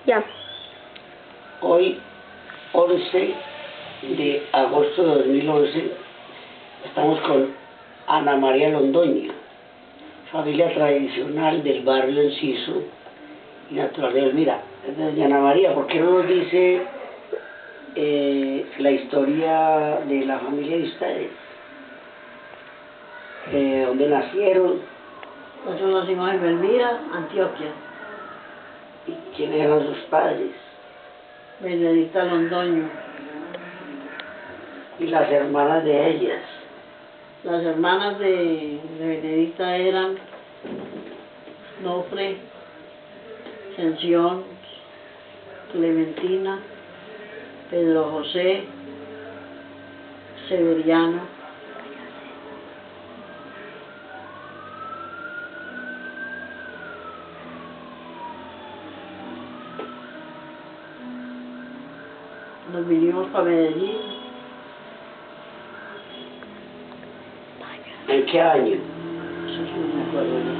Ya. Hoy, 11 de agosto de 2011, estamos con Ana María Londoño, familia tradicional del barrio Enciso y natural de Elvira. Doña Ana María, ¿por qué no nos dice la historia de la familia de ustedes? ¿Dónde nacieron? Nosotros nacimos en Elvira, Antioquia. ¿Y quiénes eran sus padres? Benedicta Londoño. ¿Y las hermanas de ellas? Las hermanas de Benedicta eran Nofre, Ascensión, Clementina, Pedro José, Severiano. Nos vinimos para Medellín. ¿En qué año? Eso sí no me acuerdo yo.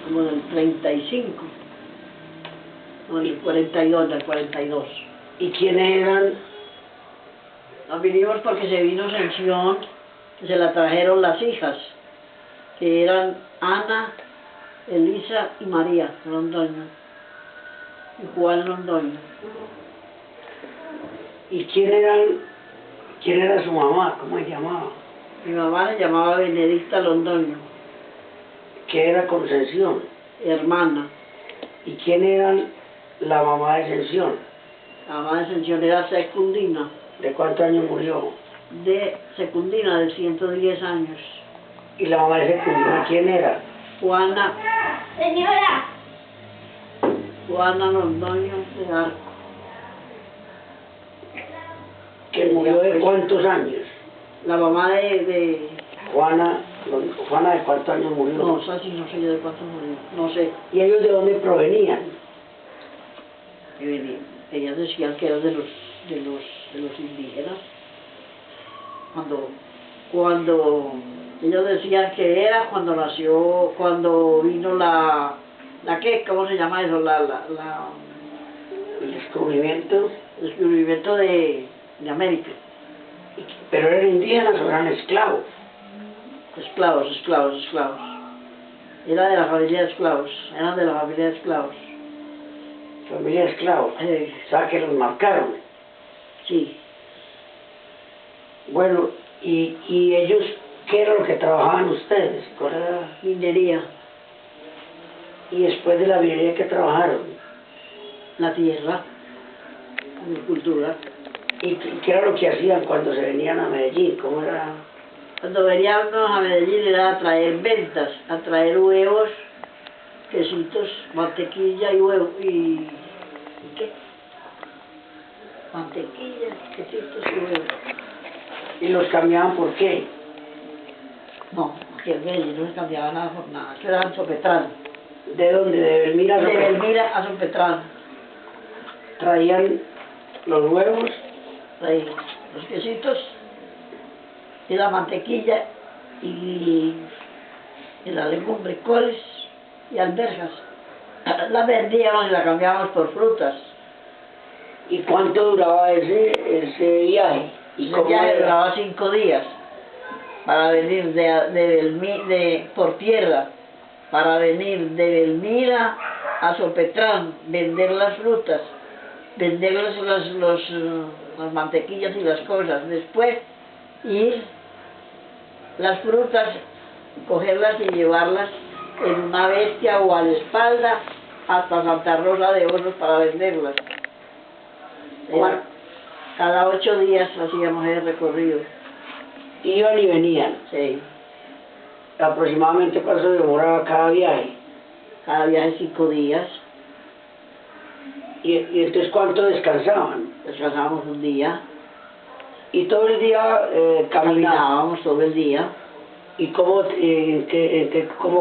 Como del 35. No, del 42, del 42. ¿Y quiénes eran? Nos vinimos porque se vino Ascensión, que se la trajeron las hijas, que eran Ana, Elisa y María Londoño. Y Juan Londoño. ¿Y quién era su mamá? ¿Cómo se llamaba? Mi mamá se llamaba Benedicta Londoño, ¿Qué era Concepción? hermana. ¿Y quién era la mamá de Ascensión? La mamá de Ascensión era Secundina, ¿De cuántos años murió? Secundina de 110 años. ¿Y la mamá de Secundina quién era? Juana Londoño de Arco. ¿Que murió de cuántos años? La mamá de Juana ¿de cuántos años murió? No, eso sí, no sé yo de cuántos murió. No sé. ¿Y ellos de dónde provenían? Ellas decían que eran de los indígenas. Cuando ellos decían que era cuando vino ¿qué? ¿Cómo se llama eso? ¿El descubrimiento? El descubrimiento de América. ¿Pero eran indígenas o eran esclavos? Esclavos. Era de la familia de esclavos. Eran de la familia de esclavos. ¿Familia de esclavos? O sea, que los marcaron. Sí. Bueno, ¿y ellos qué era lo que trabajaban ustedes? ¿Cuál era? Minería. ¿Y después de la minería qué trabajaron? La tierra. Agricultura. ¿Y qué era lo que hacían cuando se venían a Medellín? ¿Cómo era? Cuando veníamos a Medellín era a traer ventas, a traer huevos, quesitos, mantequilla y huevo. ¿Y qué? Mantequilla, quesitos y huevos. ¿Y los cambiaban por qué? No, aquí en Medellín no se cambiaba nada por nada. Eso era en Sopetrán. ¿De dónde? ¿De Belmira a Sopetrán? De Belmira a Sopetrán. Traían los huevos, Ahí, los quesitos y la mantequilla y la legumbre, coles y alberjas. La vendíamos y la cambiábamos por frutas. ¿y cuánto duraba ese viaje? ¿Y Ese viaje duraba 5 días para venir por tierra, para venir de Belmira a Sopetrán, vender las frutas, vender las mantequillas y las cosas. Después ir las frutas, cogerlas y llevarlas en una bestia o a la espalda hasta Santa Rosa de Osos para venderlas. Cada 8 días hacíamos el recorrido. Iban y venían. Sí. ¿Aproximadamente cuánto demoraba cada viaje? Cada viaje 5 días. ¿Y entonces cuánto descansaban? Descansábamos un día. ¿Y todo el día Caminábamos todo el día. ¿Y cómo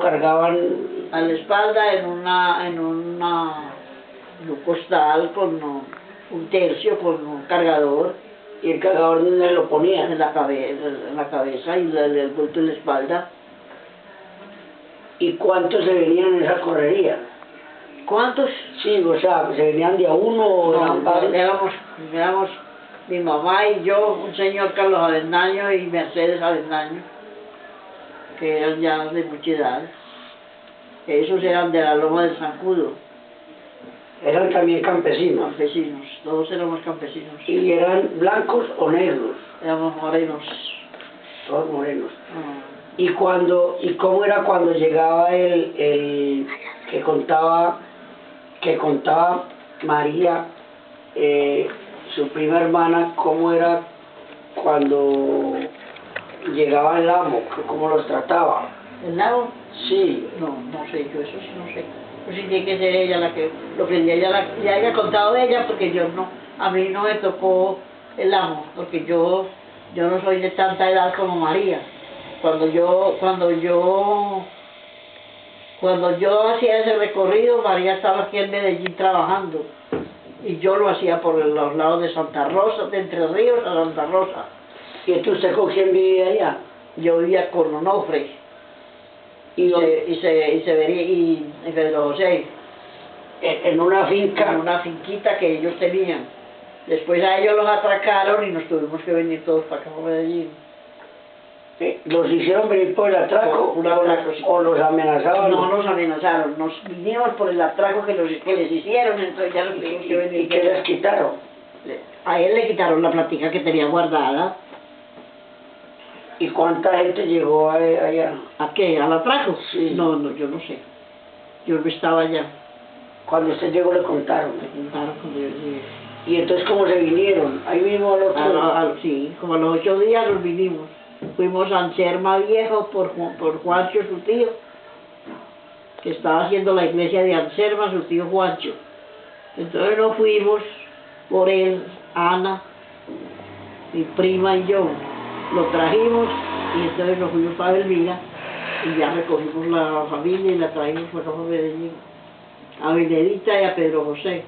cargaban? A la espalda en un costal con un tercio, con un cargador. ¿Y el cargador dónde lo ponían? En la cabeza y el bulto en la espalda. ¿Y cuántos se venían en esa correría? ¿Cuántos? Sí, o sea, ¿se venían de a uno o No, eran varios? éramos mi mamá y yo, un señor Carlos Avendaño y Mercedes Avendaño, que eran ya de mucha edad. Esos eran de la Loma del Zancudo, Eran también campesinos. campesinos, todos éramos campesinos. ¿Y eran blancos o negros? Éramos morenos. Todos morenos. Ah. ¿Y cómo era cuando llegaba el que contaba María, su prima hermana, cómo era cuando llegaba el amo, cómo los trataba? ¿El lago? Sí. No sé, yo eso sí no sé. Pues sí tiene que ser ella la que, lo que ya haya contado de ella, porque yo no, a mí no me tocó el amo, porque yo no soy de tanta edad como María. Cuando yo hacía ese recorrido, María estaba aquí en Medellín trabajando, y yo lo hacía por los lados de Santa Rosa, de Entre Ríos a Santa Rosa. ¿Y entonces usted con quién vivía allá? Yo vivía con Onofre. Y Pedro José, En una finca. en una finquita que ellos tenían. Después a ellos los atracaron y nos tuvimos que venir todos para acá, para Medellín. ¿Los hicieron venir por el atraco? Por un atraco, sí. ¿O los amenazaban? No nos amenazaron, nos vinimos por el atraco que les hicieron, entonces ya nos tuvimos que venir. ¿Y qué les quitaron? A él le quitaron la plática que tenía guardada. ¿Y cuánta gente llegó allá? ¿A qué? ¿Al atraco? Sí. No, yo no sé. Yo no estaba allá. Cuando usted llegó le contaron. Me contaron cuando yo llegué. ¿Y entonces cómo se vinieron? Ahí mismo al otro. Sí, como a los 8 días nos vinimos. Fuimos a Anserma Viejo por Juancho, su tío, que estaba haciendo la iglesia de Anserma, su tío Juancho. Entonces nos fuimos por él, Ana, mi prima y yo. Lo trajimos y entonces nos fuimos para Belmira y ya recogimos la familia y la trajimos para Medellín. A Benedita y a Pedro José,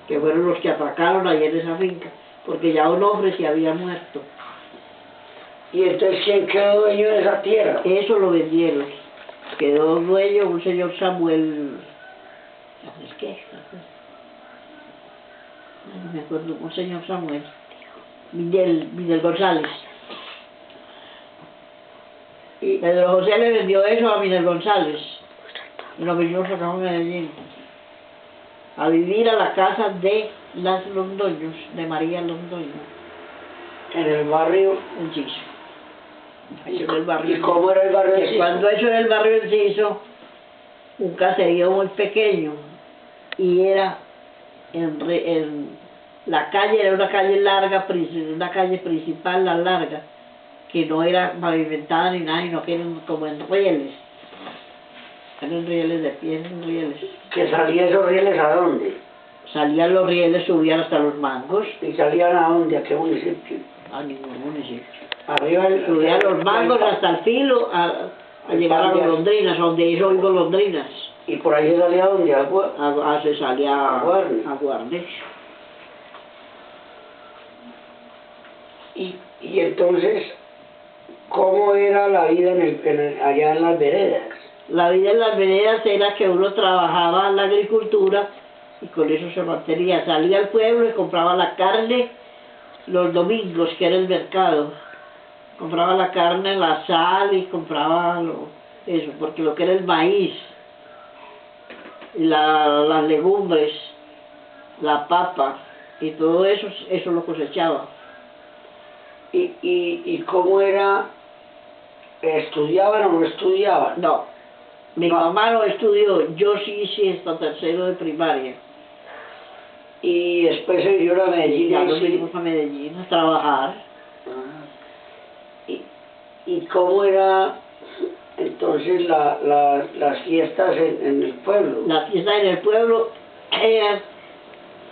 que fueron los que atracaron allá en esa finca, porque ya Onofre se había muerto. ¿Y entonces quién quedó dueño de esa tierra? Eso lo vendieron. Quedó dueño un señor Samuel... ¿Qué? No me acuerdo, un señor Samuel. Miguel González. Y Pedro José le vendió eso a Miguel González. Y nos vinimos acá a Medellín. A vivir a la casa de las Londoños, de María Londoño. En el barrio. Enciso. ¿Y cómo era el barrio Enciso? Cuando eso era el barrio Enciso, un caserío muy pequeño, y era en la calle, era una calle larga, una calle principal, la larga, que no era pavimentada ni nada, sino que eran como en rieles. Eran rieles de pie, eran rieles. ¿Que salían esos rieles a dónde? Salían los rieles, subían hasta los Mangos. ¿Y salían a dónde? ¿A qué municipio? A ningún municipio. Arriba subían los Mangos hasta el filo, a llegar a Golondrinas, donde hizo hoy Golondrinas. ¿Y por ahí se salía a dónde? Se salía a Guarne. A Guarne. Y entonces, ¿cómo era la vida allá en las veredas? La vida en las veredas era que uno trabajaba en la agricultura y con eso se mantenía. Salía al pueblo y compraba la carne los domingos, que era el mercado. Compraba la carne, la sal y compraba eso, porque lo que era el maíz, las legumbres, la papa y todo eso, eso lo cosechaba. ¿Y cómo era? ¿Estudiaban o no estudiaban? No, mi mamá no estudió, yo sí hice hasta tercero de primaria. Y después se vinieron a Medellín. Ya nos vinimos a Medellín a trabajar. ¿Y cómo era entonces las fiestas en el pueblo? Las fiestas en el pueblo eran,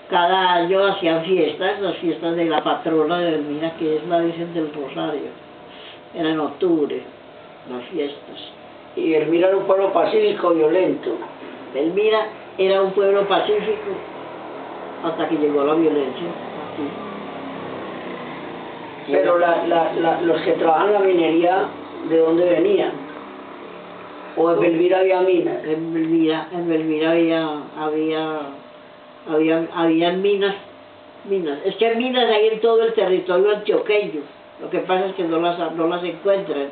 cada año hacían fiestas, las fiestas de la patrona de Belmira, que es la Virgen del Rosario. Era en octubre, las fiestas. Y Belmira era un pueblo pacífico, violento. Belmira era un pueblo pacífico hasta que llegó la violencia aquí. Pero los que trabajan la minería, ¿de dónde venían? ¿O en Belmira había minas? En Belmira había minas. Es que hay minas hay en todo el territorio antioqueño. Lo que pasa es que no las encuentran.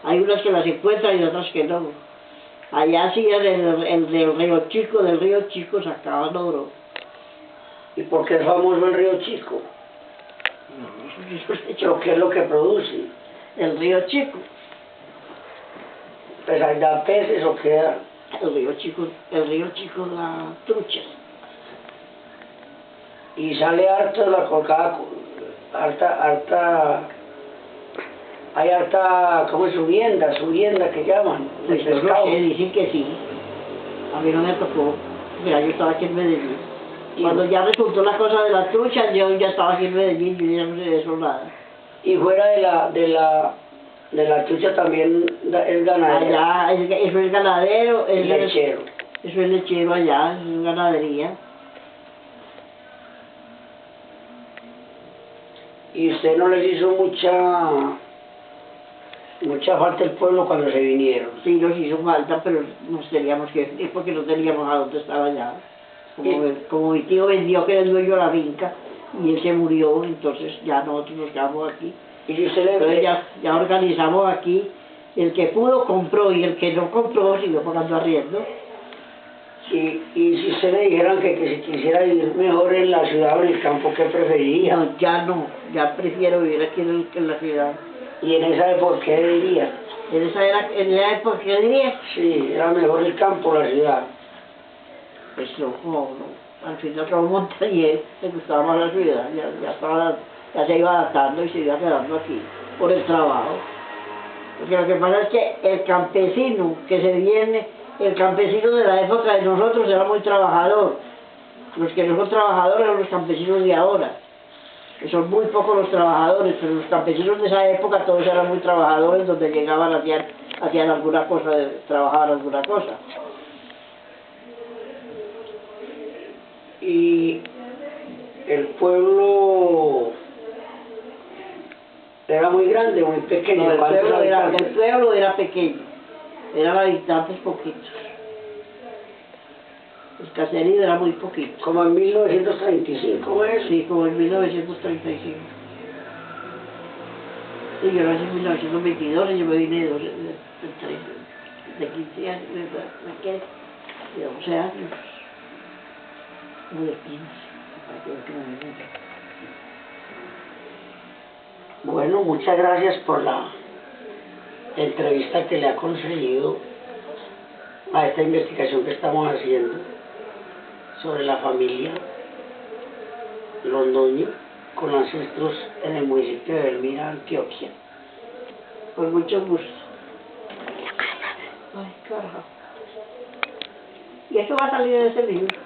Hay unas que las encuentran y otras que no. Allá sí del río Chico sacaban oro. ¿Y por qué es famoso el río Chico? ¿Pero qué es lo que produce? El río Chico. ¿Pues ahí da peces o qué da? El río Chico da truchas. Y sale harto de la colcada, hay harta, ¿cómo es? Subienda que llaman, de Pues yo no pescado. sé, dicen que sí. A mí no me tocó. Mira, yo estaba aquí en Medellín. Cuando ya resultó la cosa de las truchas, yo ya estaba aquí en Medellín, yo ya no sé de eso nada. Y fuera de la trucha también es ganadero. Allá, eso es ganadero, Y lechero. eso es lechero allá, eso es ganadería. ¿Y usted no les hizo mucha falta el pueblo cuando se vinieron? Sí, nos hizo falta, pero nos teníamos que ir porque no teníamos a dónde estar allá. Como mi tío vendió, que era el dueño de la finca, y él se murió, entonces ya nosotros nos quedamos aquí. ¿Y si usted Entonces ya organizamos aquí, el que pudo compró y el que no compró siguió pagando arriendo. y si usted le dijeran que si quisiera vivir mejor en la ciudad o en el campo, ¿qué preferiría? No, ya prefiero vivir aquí en la ciudad. ¿Y en esa época qué diría? En esa época, ¿qué diría? Sí, era mejor el campo o la ciudad. Pues no, al final como montañés, le gustaba más la ciudad, ya se iba adaptando y se iba quedando aquí, por el trabajo. Porque lo que pasa es que el campesino que se viene, el campesino de la época de nosotros era muy trabajador. Los que no son trabajadores son los campesinos de ahora. Que son muy pocos los trabajadores, pero los campesinos de esa época todos eran muy trabajadores, donde llegaban, hacían alguna cosa, trabajaban alguna cosa. Y el pueblo era muy grande, muy pequeño. No, el habitantes? pueblo era pequeño, eran habitantes poquitos. El caserío era muy poquito. Como en 1935, ¿es? Sí, como en 1935. Y yo nací en 1922 y yo me vine de 15 años, me quedé de 11 años. Como de 15, para que me vine. Bueno, muchas gracias por la entrevista que le ha concedido a esta investigación que estamos haciendo sobre la familia Londoño con ancestros en el municipio de Belmira, Antioquia. Con mucho gusto. Ay, carajo. Y eso va a salir en ese libro.